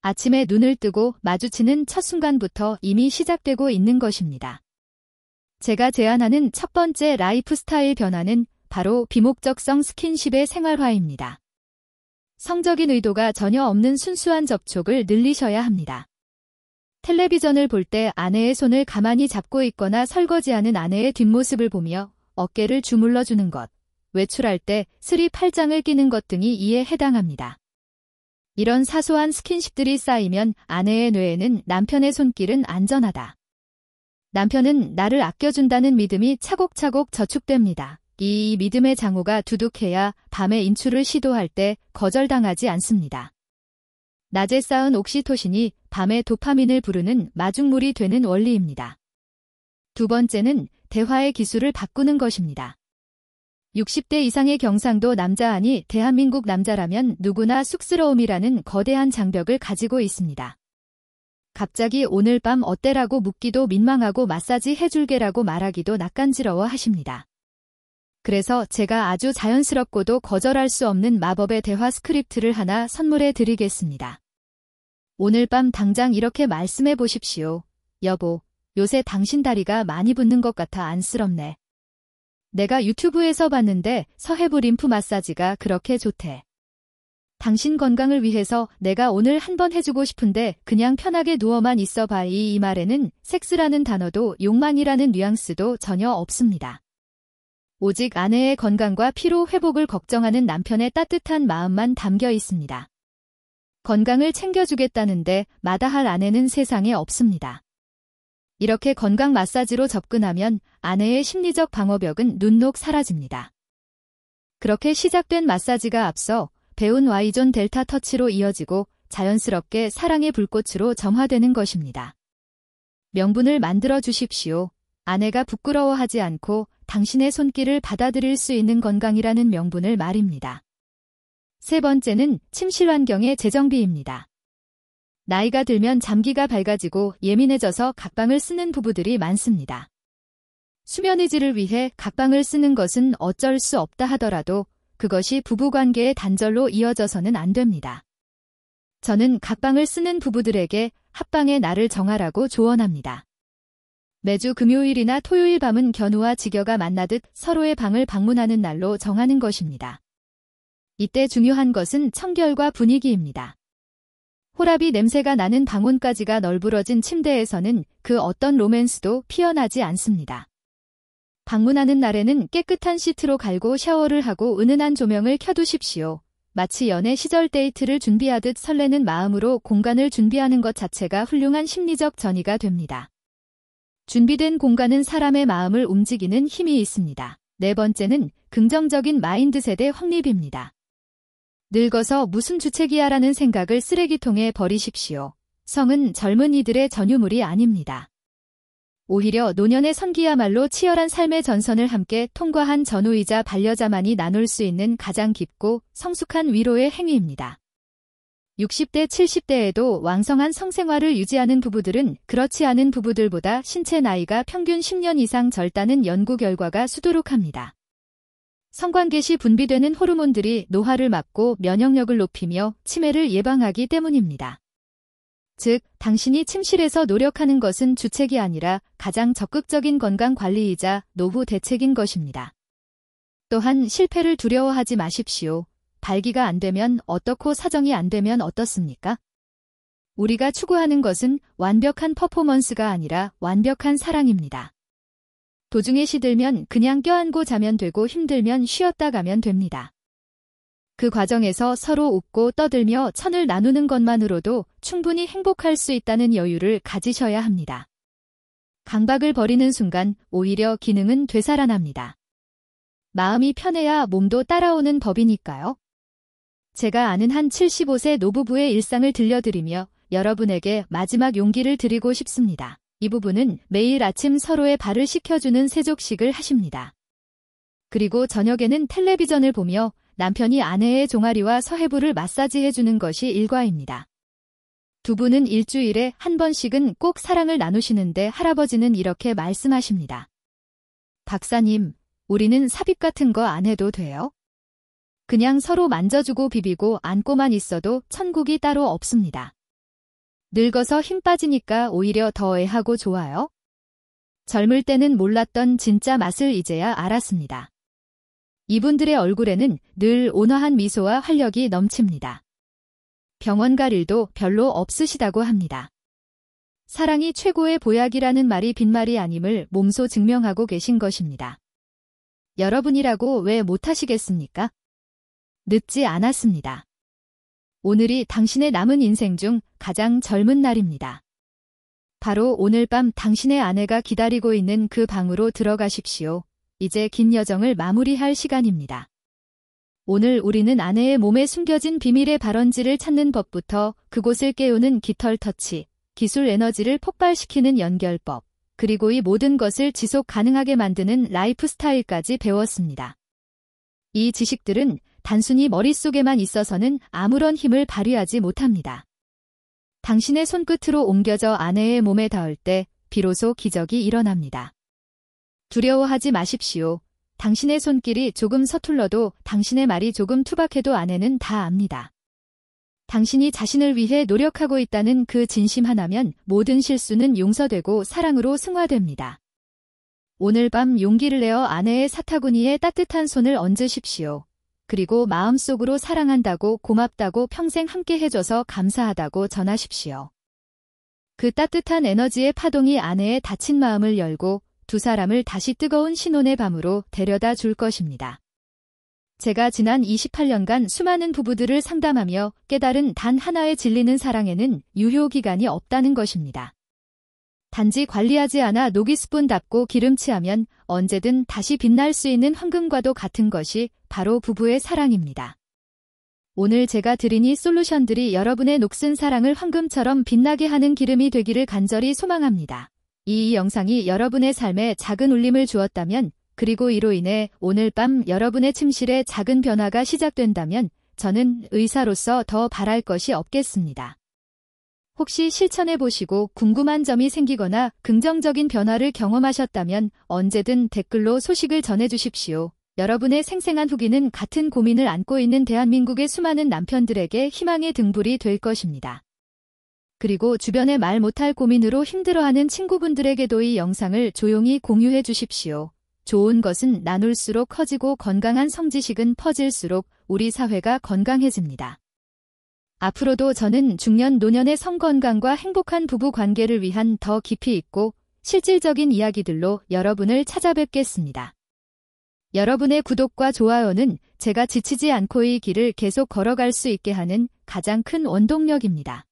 아침에 눈을 뜨고 마주치는 첫 순간부터 이미 시작되고 있는 것입니다. 제가 제안하는 첫 번째 라이프 스타일 변화는 바로 비목적성 스킨십의 생활화입니다. 성적인 의도가 전혀 없는 순수한 접촉을 늘리셔야 합니다. 텔레비전을 볼 때 아내의 손을 가만히 잡고 있거나 설거지하는 아내의 뒷모습을 보며 어깨를 주물러 주는 것, 외출할 때 스리 팔짱을 끼는 것 등이 이에 해당합니다. 이런 사소한 스킨십들이 쌓이면 아내의 뇌에는 남편의 손길은 안전하다. 남편은 나를 아껴준다는 믿음이 차곡차곡 저축됩니다. 이 믿음의 장우가 두둑해야 밤에 인출을 시도할 때 거절당하지 않습니다. 낮에 쌓은 옥시토신이 밤에 도파민을 부르는 마중물이 되는 원리입니다. 두 번째는 대화의 기술을 바꾸는 것입니다. 60대 이상의 경상도 남자 아니 대한민국 남자라면 누구나 쑥스러움이라는 거대한 장벽을 가지고 있습니다. 갑자기 오늘 밤 어때라고 묻기도 민망하고 마사지 해줄게라고 말하기도 낯간지러워 하십니다. 그래서 제가 아주 자연스럽고도 거절할 수 없는 마법의 대화 스크립트를 하나 선물해 드리겠습니다. 오늘 밤 당장 이렇게 말씀해 보십시오. 여보, 요새 당신 다리가 많이 붓는 것 같아 안쓰럽네. 내가 유튜브에서 봤는데 서해부 림프 마사지가 그렇게 좋대. 당신 건강을 위해서 내가 오늘 한번 해주고 싶은데 그냥 편하게 누워만 있어봐. 이 말에는 섹스라는 단어도 욕망이라는 뉘앙스도 전혀 없습니다. 오직 아내의 건강과 피로 회복을 걱정하는 남편의 따뜻한 마음만 담겨 있습니다. 건강을 챙겨주겠다는데 마다할 아내는 세상에 없습니다. 이렇게 건강 마사지로 접근하면 아내의 심리적 방어벽은 눈녹 사라집니다. 그렇게 시작된 마사지가 앞서 배운 Y존 델타 터치로 이어지고 자연스럽게 사랑의 불꽃으로 점화되는 것입니다. 명분을 만들어 주십시오. 아내가 부끄러워하지 않고 당신의 손길을 받아들일 수 있는 건강이라는 명분을 말입니다. 세 번째는 침실 환경의 재정비입니다. 나이가 들면 잠기가 밝아지고 예민해져서 각방을 쓰는 부부들이 많습니다. 수면 의지를 위해 각방을 쓰는 것은 어쩔 수 없다 하더라도 그것이 부부관계의 단절로 이어져서는 안 됩니다. 저는 각방을 쓰는 부부들에게 합방의 날을 정하라고 조언합니다. 매주 금요일이나 토요일 밤은 견우와 직여가 만나듯 서로의 방을 방문하는 날로 정하는 것입니다. 이때 중요한 것은 청결과 분위기입니다. 호라비 냄새가 나는 방온까지가 널브러진 침대에서는 그 어떤 로맨스도 피어나지 않습니다. 방문하는 날에는 깨끗한 시트로 갈고 샤워를 하고 은은한 조명을 켜두십시오. 마치 연애 시절 데이트를 준비하듯 설레는 마음으로 공간을 준비하는 것 자체가 훌륭한 심리적 전이가 됩니다. 준비된 공간은 사람의 마음을 움직이는 힘이 있습니다. 네 번째는 긍정적인 마인드셋의 확립입니다. 늙어서 무슨 주책이야라는 생각을 쓰레기통에 버리십시오. 성은 젊은이들의 전유물이 아닙니다. 오히려 노년의 선기야말로 치열한 삶의 전선을 함께 통과한 전우이자 반려자만이 나눌 수 있는 가장 깊고 성숙한 위로의 행위입니다. 60대, 70대에도 왕성한 성생활을 유지하는 부부들은 그렇지 않은 부부들보다 신체 나이가 평균 10년 이상 젊다는 연구 결과가 수두룩합니다. 성관계 시 분비되는 호르몬들이 노화를 막고 면역력을 높이며 치매를 예방하기 때문입니다. 즉, 당신이 침실에서 노력하는 것은 주책이 아니라 가장 적극적인 건강관리이자 노후 대책인 것입니다. 또한 실패를 두려워하지 마십시오. 발기가 안 되면 어떻고 사정이 안 되면 어떻습니까? 우리가 추구하는 것은 완벽한 퍼포먼스가 아니라 완벽한 사랑입니다. 도중에 시들면 그냥 껴안고 자면 되고 힘들면 쉬었다 가면 됩니다. 그 과정에서 서로 웃고 떠들며 천을 나누는 것만으로도 충분히 행복할 수 있다는 여유를 가지셔야 합니다. 강박을 버리는 순간 오히려 기능은 되살아납니다. 마음이 편해야 몸도 따라오는 법이니까요. 제가 아는 한 75세 노부부의 일상을 들려드리며 여러분에게 마지막 용기를 드리고 싶습니다. 이 부부는 매일 아침 서로의 발을 씻겨주는 세족식을 하십니다. 그리고 저녁에는 텔레비전을 보며 남편이 아내의 종아리와 서해부를 마사지해주는 것이 일과입니다. 두 분은 일주일에 한 번씩은 꼭 사랑을 나누시는데 할아버지는 이렇게 말씀하십니다. 박사님, 우리는 삽입 같은 거 안 해도 돼요? 그냥 서로 만져주고 비비고 안고만 있어도 천국이 따로 없습니다. 늙어서 힘 빠지니까 오히려 더 애하고 좋아요? 젊을 때는 몰랐던 진짜 맛을 이제야 알았습니다. 이분들의 얼굴에는 늘 온화한 미소와 활력이 넘칩니다. 병원 갈 일도 별로 없으시다고 합니다. 사랑이 최고의 보약이라는 말이 빈말이 아님을 몸소 증명하고 계신 것입니다. 여러분이라고 왜 못하시겠습니까? 늦지 않았습니다. 오늘이 당신의 남은 인생 중 가장 젊은 날입니다. 바로 오늘 밤 당신의 아내가 기다리고 있는 그 방으로 들어가십시오. 이제 긴 여정을 마무리할 시간입니다. 오늘 우리는 아내의 몸에 숨겨진 비밀의 발원지를 찾는 법부터 그곳을 깨우는 깃털 터치, 기술 에너지를 폭발시키는 연결법, 그리고 이 모든 것을 지속 가능하게 만드는 라이프 스타일까지 배웠습니다. 이 지식들은 단순히 머릿속에만 있어서는 아무런 힘을 발휘하지 못합니다. 당신의 손끝으로 옮겨져 아내의 몸에 닿을 때 비로소 기적이 일어납니다. 두려워하지 마십시오. 당신의 손길이 조금 서툴러도 당신의 말이 조금 투박해도 아내는 다 압니다. 당신이 자신을 위해 노력하고 있다는 그 진심 하나면 모든 실수는 용서되고 사랑으로 승화됩니다. 오늘 밤 용기를 내어 아내의 사타구니에 따뜻한 손을 얹으십시오. 그리고 마음속으로 사랑한다고 고맙다고 평생 함께 해줘서 감사하다고 전하십시오. 그 따뜻한 에너지의 파동이 아내의 다친 마음을 열고 두 사람을 다시 뜨거운 신혼의 밤으로 데려다 줄 것입니다. 제가 지난 28년간 수많은 부부들을 상담하며 깨달은 단 하나의 진리는 사랑에는 유효기간이 없다는 것입니다. 단지 관리하지 않아 녹이스푼답고 기름칠하면 언제든 다시 빛날 수 있는 황금과도 같은 것이 바로 부부의 사랑입니다. 오늘 제가 드린 이 솔루션들이 여러분의 녹슨 사랑을 황금처럼 빛나게 하는 기름이 되기를 간절히 소망합니다. 이 영상이 여러분의 삶에 작은 울림을 주었다면, 그리고 이로 인해 오늘 밤 여러분의 침실에 작은 변화가 시작된다면 저는 의사로서 더 바랄 것이 없겠습니다. 혹시 실천해보시고 궁금한 점이 생기거나 긍정적인 변화를 경험하셨다면 언제든 댓글로 소식을 전해주십시오. 여러분의 생생한 후기는 같은 고민을 안고 있는 대한민국의 수많은 남편들에게 희망의 등불이 될 것입니다. 그리고 주변에 말 못할 고민으로 힘들어하는 친구분들에게도 이 영상을 조용히 공유해 주십시오. 좋은 것은 나눌수록 커지고 건강한 성지식은 퍼질수록 우리 사회가 건강해집니다. 앞으로도 저는 중년 노년의 성건강과 행복한 부부 관계를 위한 더 깊이 있고 실질적인 이야기들로 여러분을 찾아뵙겠습니다. 여러분의 구독과 좋아요는 제가 지치지 않고 이 길을 계속 걸어갈 수 있게 하는 가장 큰 원동력입니다.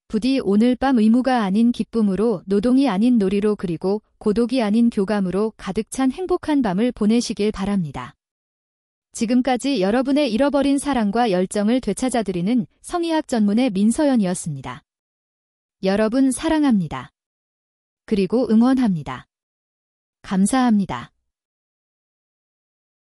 부디 오늘 밤 의무가 아닌 기쁨으로, 노동이 아닌 놀이로, 그리고 고독이 아닌 교감으로 가득 찬 행복한 밤을 보내시길 바랍니다. 지금까지 여러분의 잃어버린 사랑과 열정을 되찾아드리는 성의학 전문의 민서연이었습니다. 여러분 사랑합니다. 그리고 응원합니다. 감사합니다.